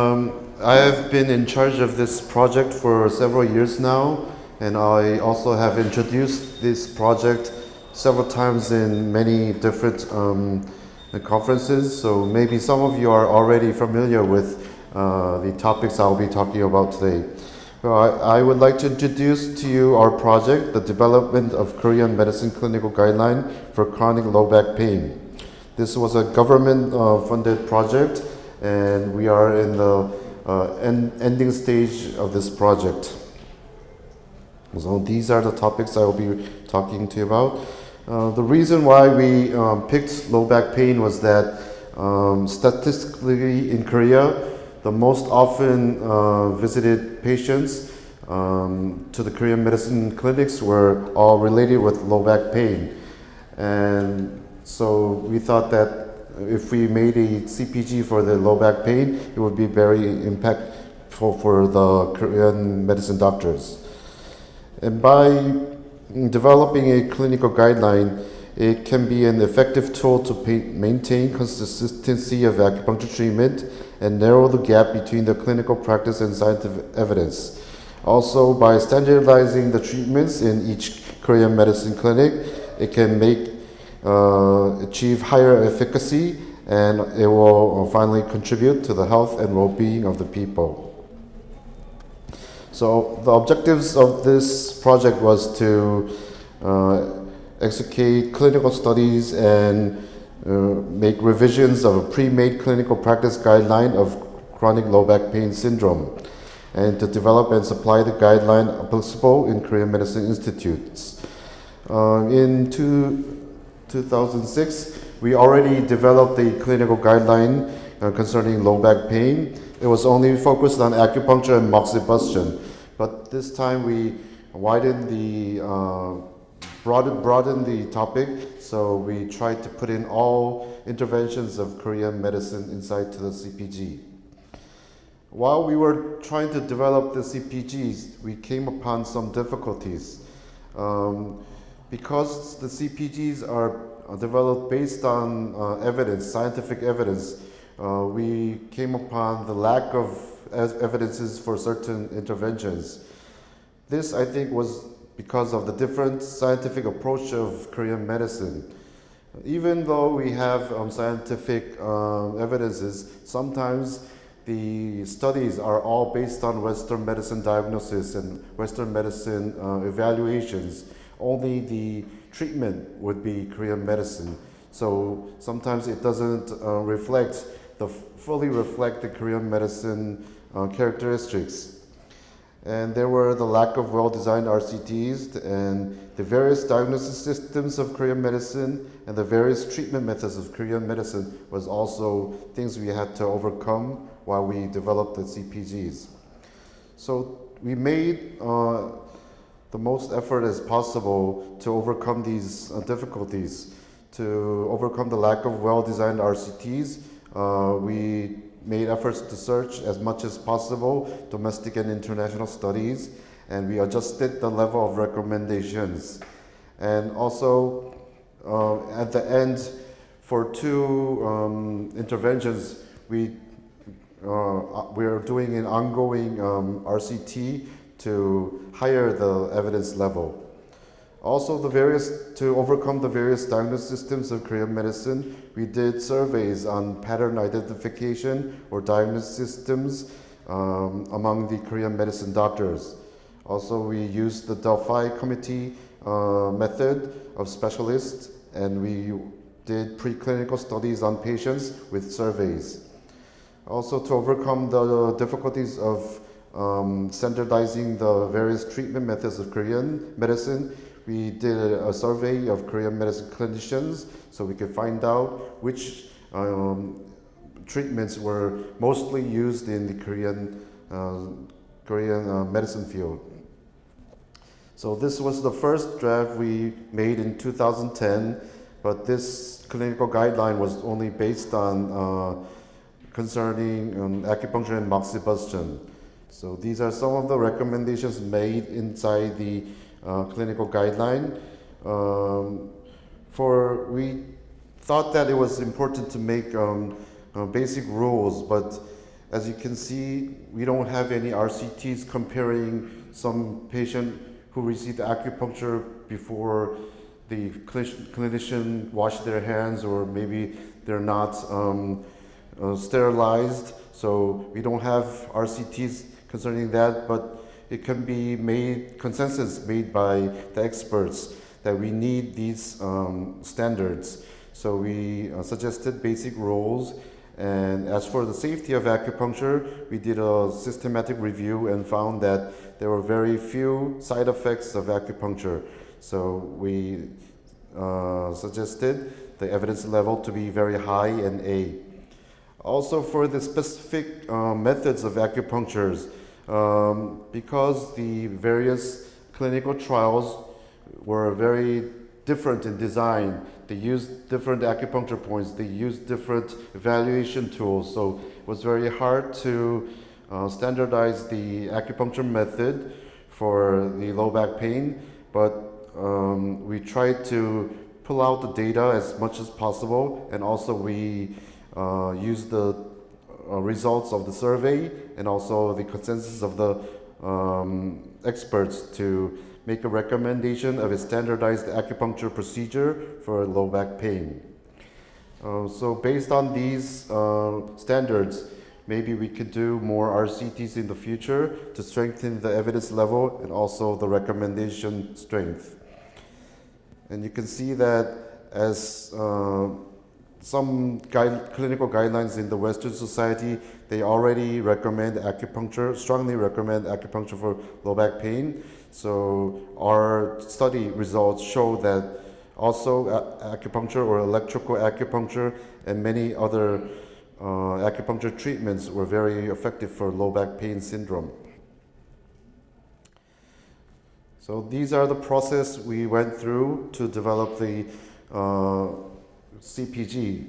I have been in charge of this project for several years now, and I also have introduced this project several times in many different conferences, so maybe some of you are already familiar with the topics I'll be talking about today. Well, I would like to introduce to you our project, the development of Korean medicine clinical guideline for chronic low back pain. This was a government funded project, and we are in the ending stage of this project. So these are the topics I will be talking to you about. The reason why we picked low back pain was that statistically in Korea, the most often visited patients to the Korean medicine clinics were all related with low back pain. And so we thought that if we made a CPG for the low back pain, it would be very impactful for the Korean medicine doctors. And by developing a clinical guideline, it can be an effective tool to maintain consistency of acupuncture treatment and narrow the gap between the clinical practice and scientific evidence. Also, by standardizing the treatments in each Korean medicine clinic, it can achieve higher efficacy, and it will finally contribute to the health and well-being of the people. So the objectives of this project was to execute clinical studies and make revisions of a pre-made clinical practice guideline of chronic low back pain syndrome, and to develop and supply the guideline applicable in Korean medicine institutes. In 2006, we already developed a clinical guideline concerning low back pain. It was only focused on acupuncture and moxibustion, but this time we widened the broadened the topic, so we tried to put in all interventions of Korean medicine inside to the CPG. While we were trying to develop the CPGs, we came upon some difficulties. Because the CPGs are developed based on evidence, scientific evidence, we came upon the lack of evidences for certain interventions. This, I think, was because of the different scientific approach of Korean medicine. Even though we have scientific evidences, sometimes the studies are all based on Western medicine diagnosis and Western medicine evaluations. Only the treatment would be Korean medicine. So sometimes it doesn't fully reflect the Korean medicine characteristics. And there were the lack of well-designed RCTs and the various diagnosis systems of Korean medicine and the various treatment methods of Korean medicine was also things we had to overcome while we developed the CPGs. So we made the most effort as possible to overcome these difficulties. To overcome the lack of well-designed RCTs, we made efforts to search as much as possible domestic and international studies, and we adjusted the level of recommendations. And also, at the end, for two interventions, we are doing an ongoing RCT to higher the evidence level. Also, to overcome the various diagnosis systems of Korean medicine, we did surveys on pattern identification or diagnosis systems among the Korean medicine doctors. Also, we used the Delphi committee method of specialists, and we did preclinical studies on patients with surveys. Also, to overcome the difficulties of standardizing the various treatment methods of Korean medicine, we did a survey of Korean medicine clinicians so we could find out which treatments were mostly used in the Korean medicine field. So this was the first draft we made in 2010, but this clinical guideline was only based on concerning acupuncture and moxibustion. So these are some of the recommendations made inside the clinical guideline. We thought that it was important to make basic rules, but As you can see, we don't have any RCTs comparing some patient who received acupuncture before the clinician washed their hands, or maybe they're not sterilized. So we don't have RCTs concerning that, but it can be made, consensus made by the experts that we need these standards. So we suggested basic rules. And as for the safety of acupuncture, we did a systematic review and found that there were very few side effects of acupuncture. So we suggested the evidence level to be very high and A. Also for the specific methods of acupunctures, because the various clinical trials were very different in design. They used different acupuncture points, they used different evaluation tools, so it was very hard to standardize the acupuncture method for the low back pain, but we tried to pull out the data as much as possible, and also we used the results of the survey and also the consensus of the experts to make a recommendation of a standardized acupuncture procedure for low back pain. So based on these standards, maybe we could do more RCTs in the future to strengthen the evidence level and also the recommendation strength. And you can see that as some clinical guidelines in the Western society, they already recommend acupuncture, strongly recommend acupuncture for low back pain. So our study results show that also acupuncture or electrical acupuncture and many other acupuncture treatments were very effective for low back pain syndrome. So these are the process we went through to develop the CPG.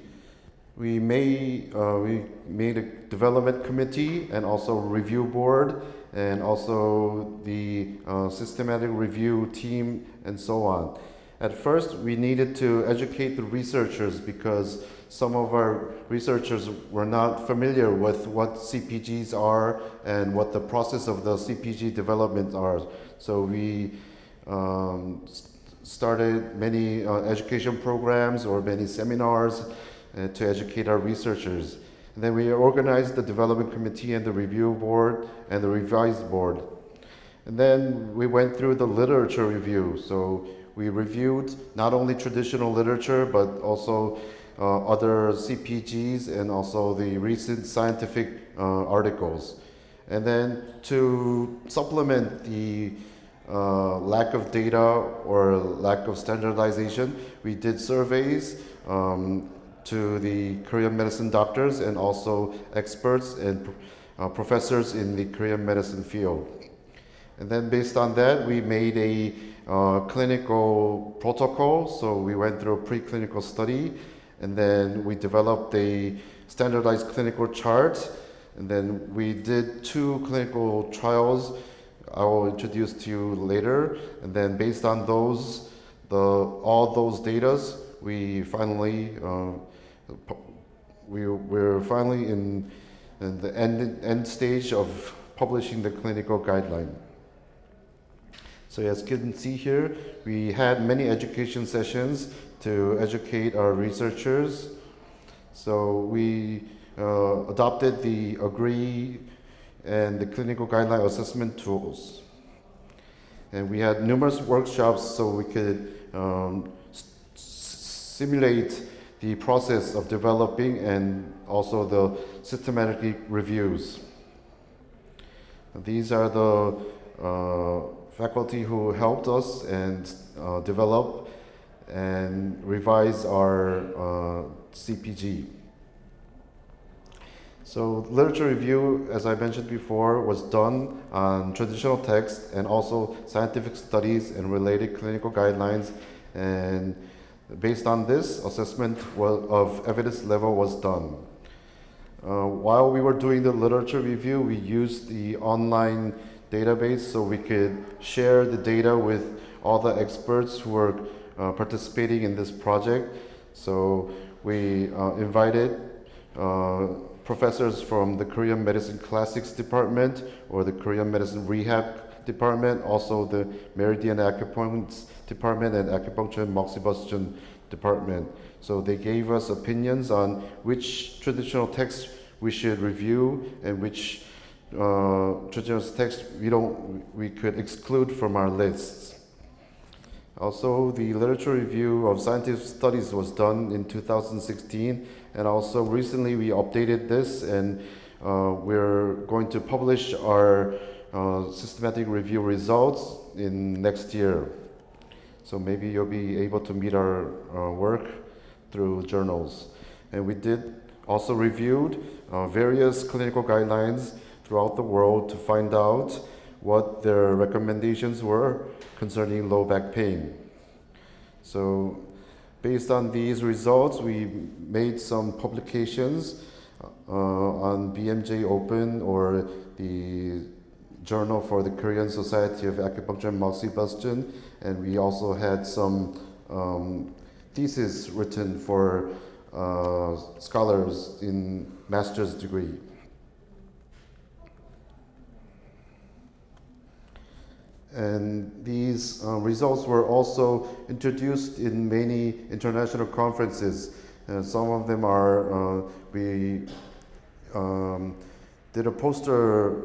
We made a development committee and also review board and also the systematic review team and so on. At first, we needed to educate the researchers because some of our researchers were not familiar with what CPGs are and what the process of the CPG development are. So we started many education programs or many seminars to educate our researchers. And then we organized the development committee and the review board and the revised board. And then we went through the literature review. So we reviewed not only traditional literature, but also other CPGs and also the recent scientific articles. And then to supplement the lack of data or lack of standardization, we did surveys to the Korean medicine doctors and also experts and professors in the Korean medicine field. And then based on that, we made a clinical protocol. So we went through a preclinical study, and then we developed a standardized clinical chart. And then we did 2 clinical trials I will introduce to you later. And then based on those, all those data, we finally we're finally in the end stage of publishing the clinical guideline. So as you can see here, we had many education sessions to educate our researchers. So we adopted the AGREE and the clinical guideline assessment tools. And we had numerous workshops so we could simulate the process of developing and also the systematic reviews. These are the faculty who helped us and develop and revise our CPG. So literature review, as I mentioned before, was done on traditional text and also scientific studies and related clinical guidelines, and based on this, assessment of evidence level was done. While we were doing the literature review, we used the online database so we could share the data with all the experts who were participating in this project. So we invited professors from the Korean Medicine Classics Department or the Korean Medicine Rehab Department, also the Meridian Acupuncture Department and Acupuncture and Musculoskeletal Department. So they gave us opinions on which traditional texts we should review and which traditional texts we could exclude from our lists. Also, the literature review of scientific studies was done in 2016, and also recently we updated this, and we're going to publish our systematic review results in next year. So maybe you'll be able to meet our work through journals. And we did also reviewed various clinical guidelines throughout the world to find out what their recommendations were concerning low back pain. So based on these results, we made some publications on BMJ Open, or the journal for the Korean Society of Acupuncture and Musculoskeletal, and we also had some thesis written for scholars in master's degree. And these results were also introduced in many international conferences. Some of them are, we did a poster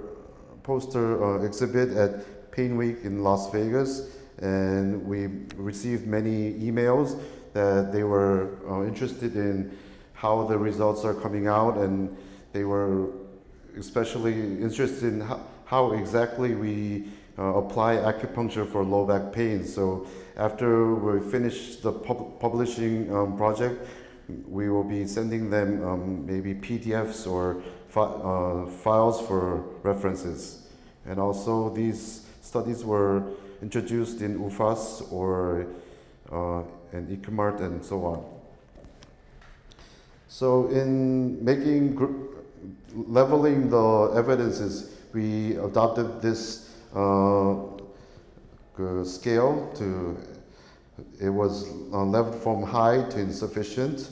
exhibit at Pain Week in Las Vegas, and we received many emails that they were interested in how the results are coming out, and they were especially interested in how exactly we apply acupuncture for low back pain. So after we finish the publishing project, we will be sending them maybe PDFs or files for references. And also these studies were introduced in UFAS or and ICMART and so on. So in leveling the evidences, we adopted this scale it was leveled from high to insufficient,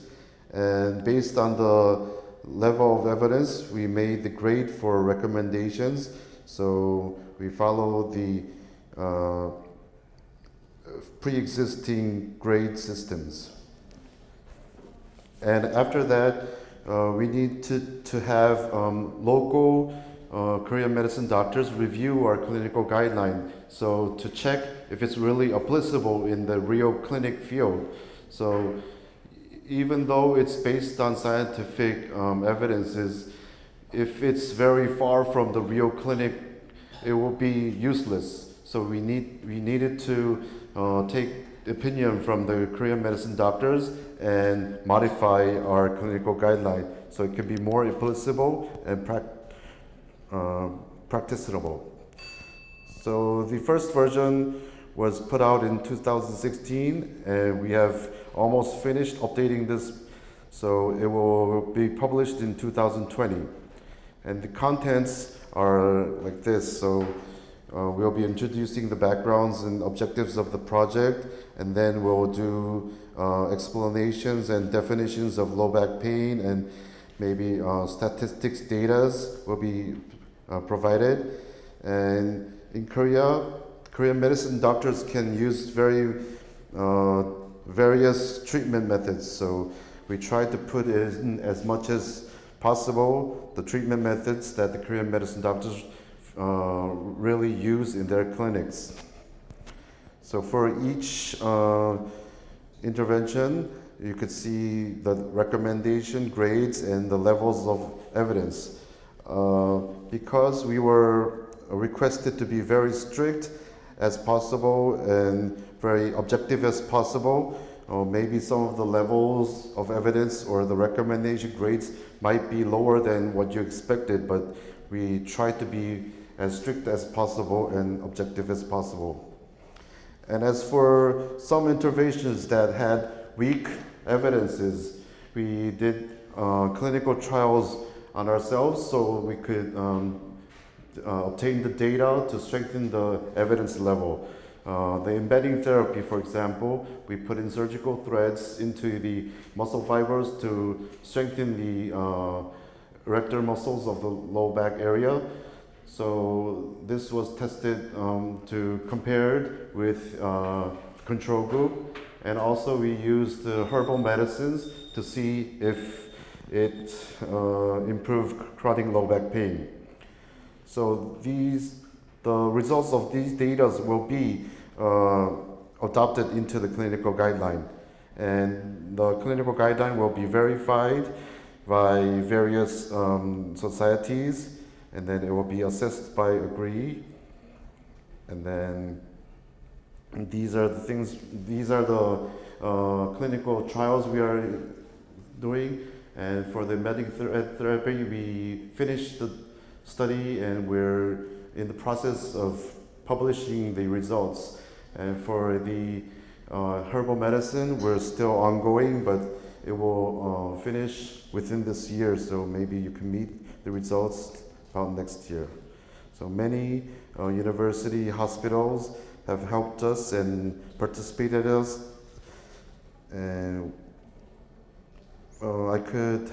and based on the level of evidence, we made the grade for recommendations. So we follow the pre-existing grade systems. And after that, we need to have local Korean medicine doctors review our clinical guideline, so to check if it's really applicable in the real clinic field. So even though it's based on scientific evidences, if it's very far from the real clinic, it will be useless. So we needed to take opinion from the Korean medicine doctors and modify our clinical guideline so it can be more applicable and practicable. So the first version was put out in 2016, and we have almost finished updating this, so it will be published in 2020. And the contents are like this. So we'll be introducing the backgrounds and objectives of the project, and then we'll do explanations and definitions of low back pain, and maybe statistics data will be provided. And in Korea, Korean medicine doctors can use various treatment methods. So we try to put in as much as possible the treatment methods that the Korean medicine doctors really use in their clinics. So for each intervention, you could see the recommendation, grades, and the levels of evidence. Because we were requested to be very strict as possible and very objective as possible, maybe some of the levels of evidence or the recommendation grades might be lower than what you expected, but we try to be as strict as possible and objective as possible. And as for some interventions that had weak evidences, we did clinical trials on ourselves so we could obtain the data to strengthen the evidence level. The embedding therapy, for example, we put in surgical threads into the muscle fibers to strengthen the erector muscles of the low back area. So this was tested to compared with control group, and also we used herbal medicines to see if it improved chronic low back pain. So the results of these data will be adopted into the clinical guideline, and the clinical guideline will be verified by various societies, and then it will be assessed by agree, and then these are the things, these are the clinical trials we are doing. And for the medical therapy, we finished the study and we're in the process of publishing the results. And for the herbal medicine, we're still ongoing, but it will finish within this year, so maybe you can meet the results about next year. So many university hospitals have helped us and participated us, and I could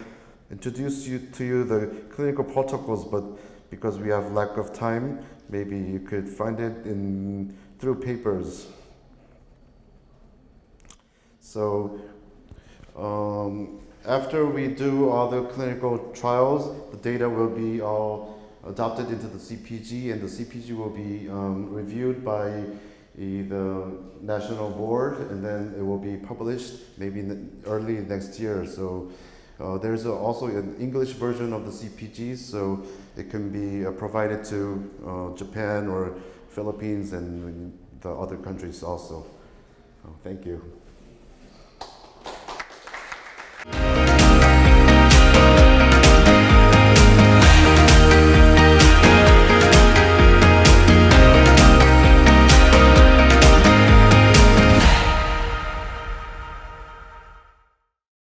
introduce to you the clinical protocols, but because we have lack of time, maybe you could find it through papers. So after we do all the clinical trials, the data will be all adopted into the CPG, and the CPG will be reviewed by the national board, and then it will be published maybe early next year. So there's also an English version of the CPG, so it can be provided to Japan or Philippines and the other countries also. Thank you.